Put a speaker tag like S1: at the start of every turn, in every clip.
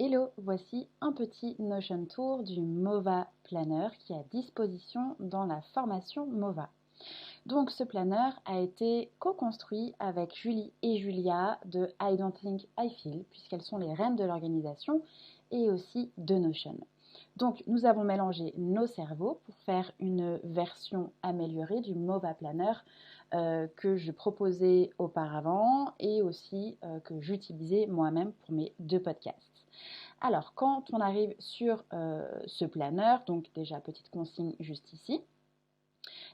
S1: Hello, voici un petit Notion Tour du MOVA Planner qui est à disposition dans la formation MOVA. Donc ce planner a été co-construit avec Julie et Julia de I Don't Think I Feel, puisqu'elles sont les reines de l'organisation et aussi de Notion. Donc nous avons mélangé nos cerveaux pour faire une version améliorée du MOVA Planner que je proposais auparavant et aussi que j'utilisais moi-même pour mes 2 podcasts. Alors, quand on arrive sur ce planner, donc déjà petite consigne juste ici,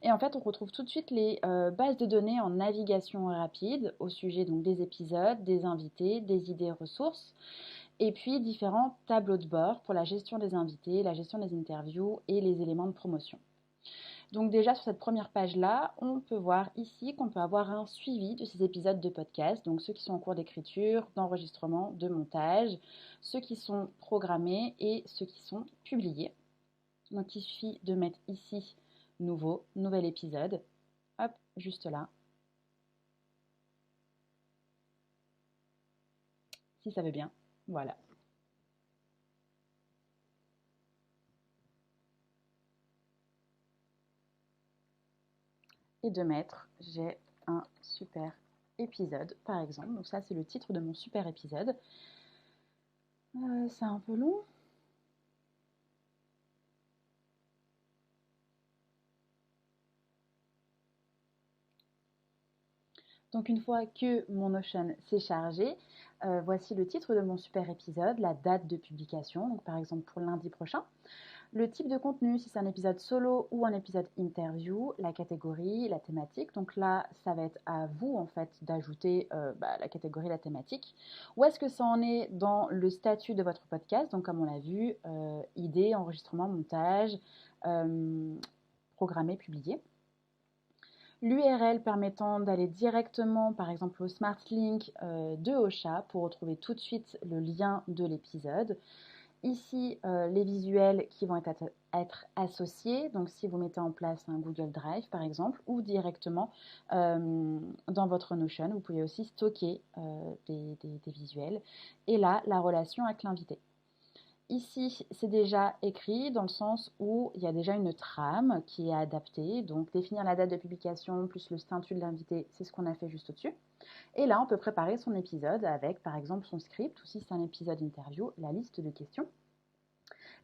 S1: et en fait on retrouve tout de suite les bases de données en navigation rapide au sujet donc des épisodes, des invités, des idées ressources, et puis différents tableaux de bord pour la gestion des invités, la gestion des interviews et les éléments de promotion. Donc déjà sur cette première page-là, on peut voir ici qu'on peut avoir un suivi de ces épisodes de podcast, donc ceux qui sont en cours d'écriture, d'enregistrement, de montage, ceux qui sont programmés et ceux qui sont publiés. Donc il suffit de mettre ici nouvel épisode, hop, juste là, si ça veut bien, voilà. Et de mettre, j'ai un super épisode, par exemple. Donc ça, c'est le titre de mon super épisode. C'est un peu long. Donc une fois que mon Notion s'est chargé, voici le titre de mon super épisode, la date de publication, donc par exemple pour lundi prochain. Le type de contenu, si c'est un épisode solo ou un épisode interview, la catégorie, la thématique. Donc là, ça va être à vous en fait d'ajouter la catégorie, la thématique. Où est-ce que ça en est dans le statut de votre podcast? Donc comme on l'a vu, idée, enregistrement, montage, programmé, publié. L'URL permettant d'aller directement par exemple au Smart Link de Ocha pour retrouver tout de suite le lien de l'épisode. Ici, les visuels qui vont être associés, donc si vous mettez en place un Google Drive par exemple, ou directement dans votre Notion, vous pouvez aussi stocker des visuels. Et là, la relation avec l'invité. Ici, c'est déjà écrit dans le sens où il y a déjà une trame qui est adaptée. Donc, définir la date de publication plus le statut de l'invité, c'est ce qu'on a fait juste au-dessus. Et là, on peut préparer son épisode avec, par exemple, son script, ou si c'est un épisode interview, la liste de questions.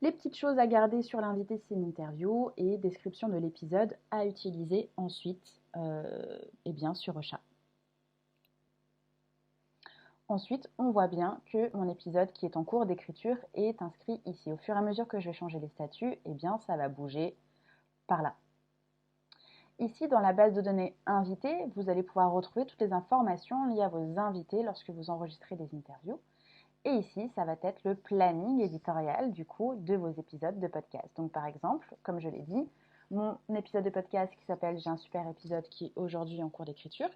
S1: Les petites choses à garder sur l'invité, c'est une interview et description de l'épisode à utiliser ensuite sur Ocha. Ensuite, on voit bien que mon épisode qui est en cours d'écriture est inscrit ici. Au fur et à mesure que je vais changer les statuts, ça va bouger par là. Ici, dans la base de données invités, vous allez pouvoir retrouver toutes les informations liées à vos invités lorsque vous enregistrez des interviews. Et ici, ça va être le planning éditorial du coup de vos épisodes de podcast. Donc par exemple, comme je l'ai dit, mon épisode de podcast qui s'appelle J'ai un super épisode qui est aujourd'hui en cours d'écriture,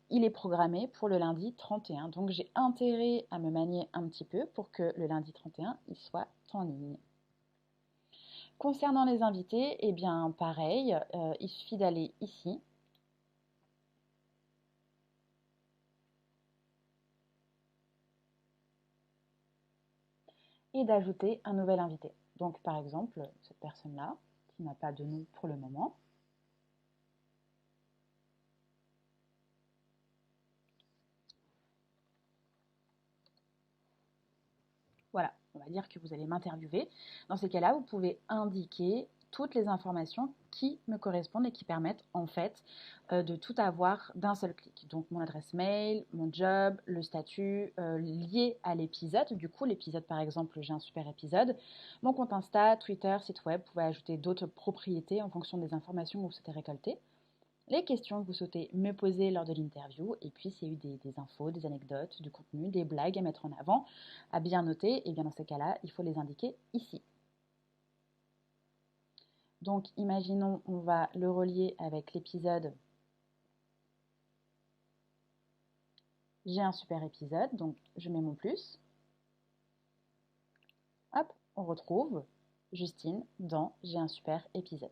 S1: il est programmé pour le lundi 31. Donc j'ai intérêt à me manier un petit peu pour que le lundi 31, il soit en ligne. Concernant les invités, eh bien pareil, il suffit d'aller ici. Et d'ajouter un nouvel invité. Donc par exemple, cette personne-là, qui n'a pas de nom pour le moment, voilà, on va dire que vous allez m'interviewer. Dans ces cas-là, vous pouvez indiquer toutes les informations qui me correspondent et qui permettent en fait de tout avoir d'un seul clic. Donc mon adresse mail, mon job, le statut lié à l'épisode. Du coup, l'épisode par exemple, j'ai un super épisode. Mon compte Insta, Twitter, site web, vous pouvez ajouter d'autres propriétés en fonction des informations que vous souhaitez récolter. Les questions que vous souhaitez me poser lors de l'interview, et puis s'il y a eu des infos, des anecdotes, du contenu, des blagues à mettre en avant, à bien noter, et bien dans ces cas-là, il faut les indiquer ici. Donc imaginons, on va le relier avec l'épisode J'ai un super épisode, donc je mets mon plus. Hop, on retrouve Justine dans J'ai un super épisode.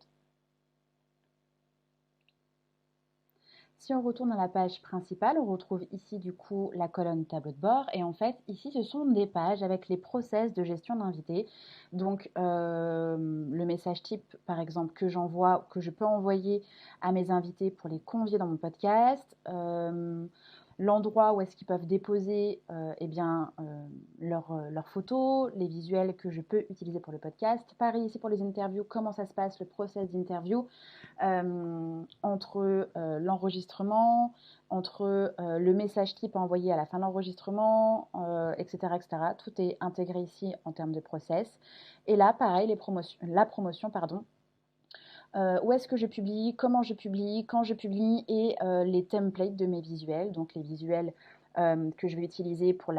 S1: Si on retourne à la page principale, on retrouve ici du coup la colonne tableau de bord et en fait ici ce sont des pages avec les process de gestion d'invités. Donc le message type par exemple que j'envoie, que je peux envoyer à mes invités pour les convier dans mon podcast, l'endroit où est-ce qu'ils peuvent déposer leurs photos, les visuels que je peux utiliser pour le podcast. Pareil ici pour les interviews, comment ça se passe, le process d'interview entre l'enregistrement, entre le message type envoyé à la fin de l'enregistrement, etc., etc. Tout est intégré ici en termes de process. Et là, pareil, la promotion, pardon, où est-ce que je publie, comment je publie, quand je publie et les templates de mes visuels, donc les visuels que je vais utiliser pour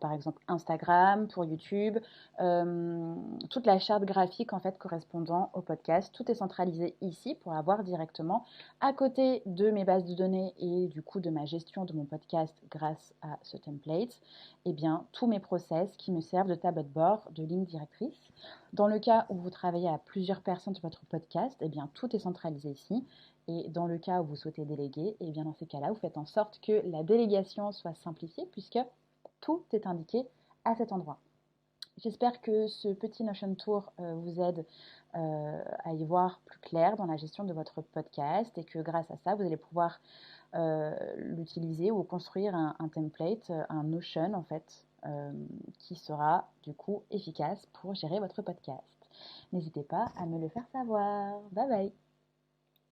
S1: par exemple Instagram, pour YouTube, toute la charte graphique en fait correspondant au podcast. Tout est centralisé ici pour avoir directement à côté de mes bases de données et du coup de ma gestion de mon podcast grâce à ce template, eh bien tous mes process qui me servent de tableau de bord, de ligne directrice. Dans le cas où vous travaillez à plusieurs personnes sur votre podcast, eh bien tout est centralisé ici. Et dans le cas où vous souhaitez déléguer, eh bien dans ces cas-là, vous faites en sorte que la délégation soit simplifiée puisque tout est indiqué à cet endroit. J'espère que ce petit Notion Tour vous aide à y voir plus clair dans la gestion de votre podcast et que grâce à ça, vous allez pouvoir l'utiliser ou construire un template, un Notion en fait, qui sera du coup efficace pour gérer votre podcast. N'hésitez pas à me le faire savoir. Bye bye!